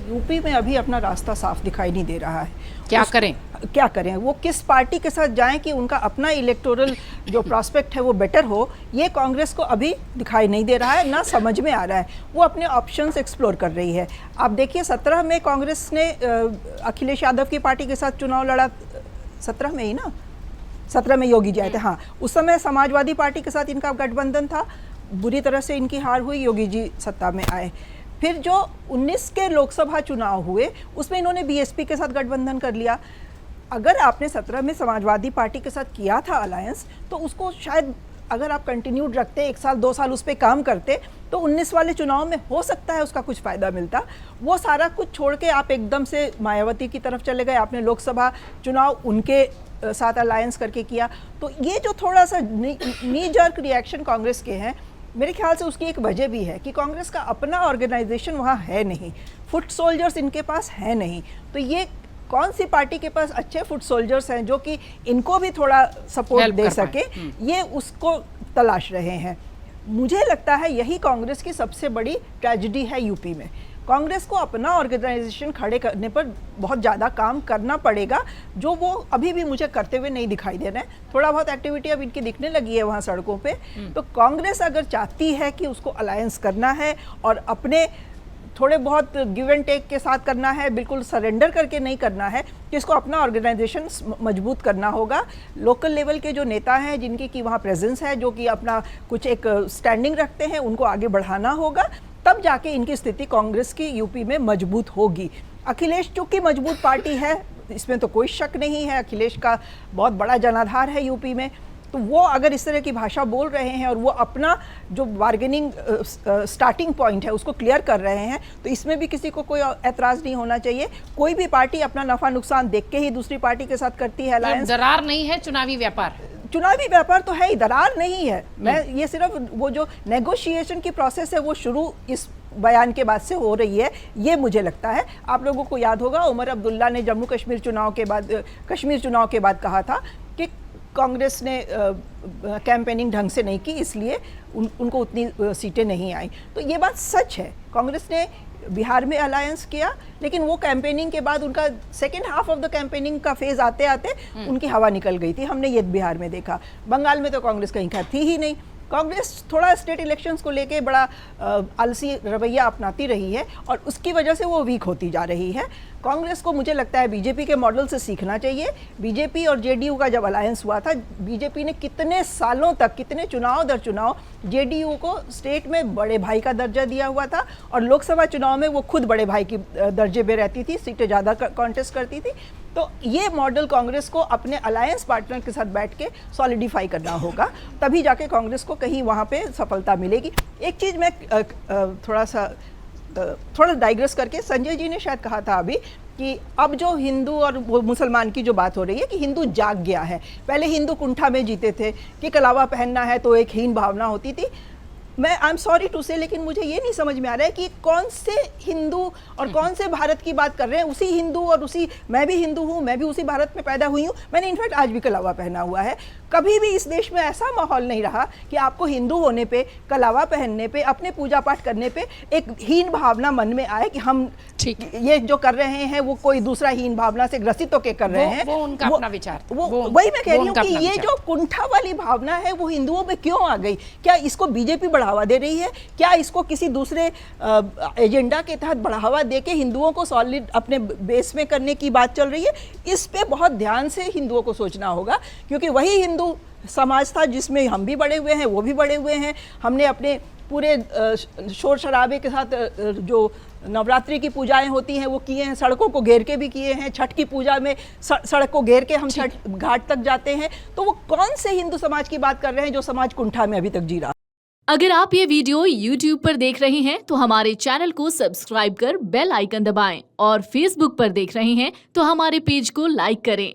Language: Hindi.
यूपी में अभी अपना रास्ता साफ दिखाई नहीं दे रहा है। क्या करें वो किस पार्टी के साथ जाएं कि उनका अपना इलेक्टोरल जो प्रॉस्पेक्ट है वो बेटर हो, ये कांग्रेस को अभी दिखाई नहीं दे रहा है, ना समझ में आ रहा है। वो अपने ऑप्शंस एक्सप्लोर कर रही है। आप देखिए 17 में कांग्रेस ने अखिलेश यादव की पार्टी के साथ चुनाव लड़ा, 17 में ही ना, 17 में योगी जी आए थे, हाँ। उस समय समाजवादी पार्टी के साथ इनका गठबंधन था, बुरी तरह से इनकी हार हुई, योगी जी सत्ता में आए। फिर जो 19 के लोकसभा चुनाव हुए उसमें इन्होंने बीएसपी के साथ गठबंधन कर लिया। अगर आपने 17 में समाजवादी पार्टी के साथ किया था अलायंस, तो उसको शायद अगर आप कंटिन्यूड रखते, 1 साल 2 साल उस पर काम करते, तो 19 वाले चुनाव में हो सकता है उसका कुछ फ़ायदा मिलता। वो सारा कुछ छोड़ के आप एकदम से मायावती की तरफ चले गए, आपने लोकसभा चुनाव उनके साथ अलायंस करके किया। तो ये जो थोड़ा सा नी जर्क रिएक्शन कांग्रेस के हैं, मेरे ख्याल से उसकी एक वजह भी है कि कांग्रेस का अपना ऑर्गेनाइजेशन वहाँ है नहीं, फुट सोल्जर्स इनके पास है नहीं। तो ये कौन सी पार्टी के पास अच्छे फुट सोल्जर्स हैं जो कि इनको भी थोड़ा सपोर्ट दे सके, ये उसको तलाश रहे हैं। मुझे लगता है यही कांग्रेस की सबसे बड़ी ट्रेजेडी है यूपी में। कांग्रेस को अपना ऑर्गेनाइजेशन खड़े करने पर बहुत ज़्यादा काम करना पड़ेगा, जो वो अभी भी मुझे करते हुए नहीं दिखाई दे रहे हैं। थोड़ा बहुत एक्टिविटी अब इनकी दिखने लगी है वहाँ सड़कों पे। तो कांग्रेस अगर चाहती है कि उसको अलायंस करना है और अपने थोड़े बहुत गिव एंड टेक के साथ करना है, बिल्कुल सरेंडर करके नहीं करना है, कि इसको अपना ऑर्गेनाइजेशन मजबूत करना होगा। लोकल लेवल के जो नेता हैं जिनकी कि वहाँ प्रेजेंस है, जो कि अपना कुछ एक स्टैंडिंग रखते हैं, उनको आगे बढ़ाना होगा, तब जाके इनकी स्थिति कांग्रेस की यूपी में मजबूत होगी। अखिलेश चूंकि मजबूत पार्टी है, इसमें तो कोई शक नहीं है, अखिलेश का बहुत बड़ा जनाधार है यूपी में, तो वो अगर इस तरह की भाषा बोल रहे हैं और वो अपना जो बार्गेनिंग स्टार्टिंग पॉइंट है उसको क्लियर कर रहे हैं, तो इसमें भी किसी को कोई ऐतराज़ नहीं होना चाहिए। कोई भी पार्टी अपना नफा नुकसान देख के ही दूसरी पार्टी के साथ करती है अलायंस। दरार नहीं है, चुनावी व्यापार तो है ही, दरार नहीं है। मैं ये सिर्फ वो जो नेगोशिएशन की प्रोसेस है वो शुरू इस बयान के बाद से हो रही है, ये मुझे लगता है। आप लोगों को याद होगा उमर अब्दुल्ला ने जम्मू कश्मीर चुनाव के बाद कहा था कि कांग्रेस ने कैंपेनिंग ढंग से नहीं की, इसलिए उनको उतनी सीटें नहीं आई। तो ये बात सच है, कांग्रेस ने बिहार में अलायंस किया, लेकिन वो कैंपेनिंग के बाद उनका second half of the campaigning का फेज आते आते उनकी हवा निकल गई थी। हमने ये बिहार में देखा। बंगाल में तो कांग्रेस कहीं का थी ही नहीं। कांग्रेस थोड़ा स्टेट इलेक्शंस को लेके बड़ा आलसी रवैया अपनाती रही है और उसकी वजह से वो वीक होती जा रही है। कांग्रेस को मुझे लगता है बीजेपी के मॉडल से सीखना चाहिए। बीजेपी और जेडीयू का जब अलायंस हुआ था, बीजेपी ने कितने सालों तक, कितने चुनाव दर चुनाव जेडीयू को स्टेट में बड़े भाई का दर्जा दिया हुआ था और लोकसभा चुनाव में वो खुद बड़े भाई की दर्जे पे रहती थी, सीटें ज़्यादा कॉन्टेस्ट करती थी। तो ये मॉडल कांग्रेस को अपने अलायंस पार्टनर के साथ बैठ के सॉलिडिफाई करना होगा, तभी जाके कांग्रेस को कहीं वहाँ पे सफलता मिलेगी। एक चीज़ मैं थोड़ा डाइग्रेस करके, संजय जी ने शायद कहा था अभी कि अब जो हिंदू और मुसलमान की जो बात हो रही है कि हिंदू जाग गया है। पहले हिंदू कुंठा में जीते थे कि कलावा पहनना है तो एक हीन भावना होती थी। मैं आई एम सॉरी टू से, लेकिन मुझे ये नहीं समझ में आ रहा है कि कौन से हिंदू और कौन से भारत की बात कर रहे हैं। उसी हिंदू और उसी, मैं भी हिंदू हूँ, मैं भी उसी भारत में पैदा हुई हूँ, मैंने इनफैक्ट आज भी कलावा पहना हुआ है। कभी भी इस देश में ऐसा माहौल नहीं रहा कि आपको हिंदू होने पे, कलावा पहनने पे, अपने पूजा पाठ करने पे एक हीन भावना मन में आए कि हम ये जो कर रहे हैं वो कोई दूसरा हीन भावना से ग्रसित होकर कर रहे हैं। वो उनका अपना विचार, वही मैं कह रही हूँ कि ये जो कुंठा वाली भावना है वो हिंदुओं में क्यों आ गई? क्या इसको बीजेपी बढ़ावा दे रही है? क्या इसको किसी दूसरे एजेंडा के तहत बढ़ावा देके हिंदुओं को सॉलिड अपने बेस में करने की बात चल रही है? इस पे बहुत ध्यान से हिंदुओं को सोचना होगा, क्योंकि वही हिंदू समाज था जिसमें हम भी बड़े हुए हैं, वो भी बड़े हुए हैं। हमने अपने पूरे शोर शराबे के साथ जो नवरात्रि की पूजाएं होती हैं वो किए हैं, सड़कों को घेर के भी किए हैं। छठ की पूजा में सड़क को घेर के हम छठ घाट तक जाते हैं। तो वो कौन से हिंदू समाज की बात कर रहे हैं जो समाज कुंठा में अभी तक जी रहा? अगर आप ये वीडियो YouTube पर देख रहे हैं तो हमारे चैनल को सब्सक्राइब कर बेल आइकन दबाएं और Facebook पर देख रहे हैं तो हमारे पेज को लाइक करें।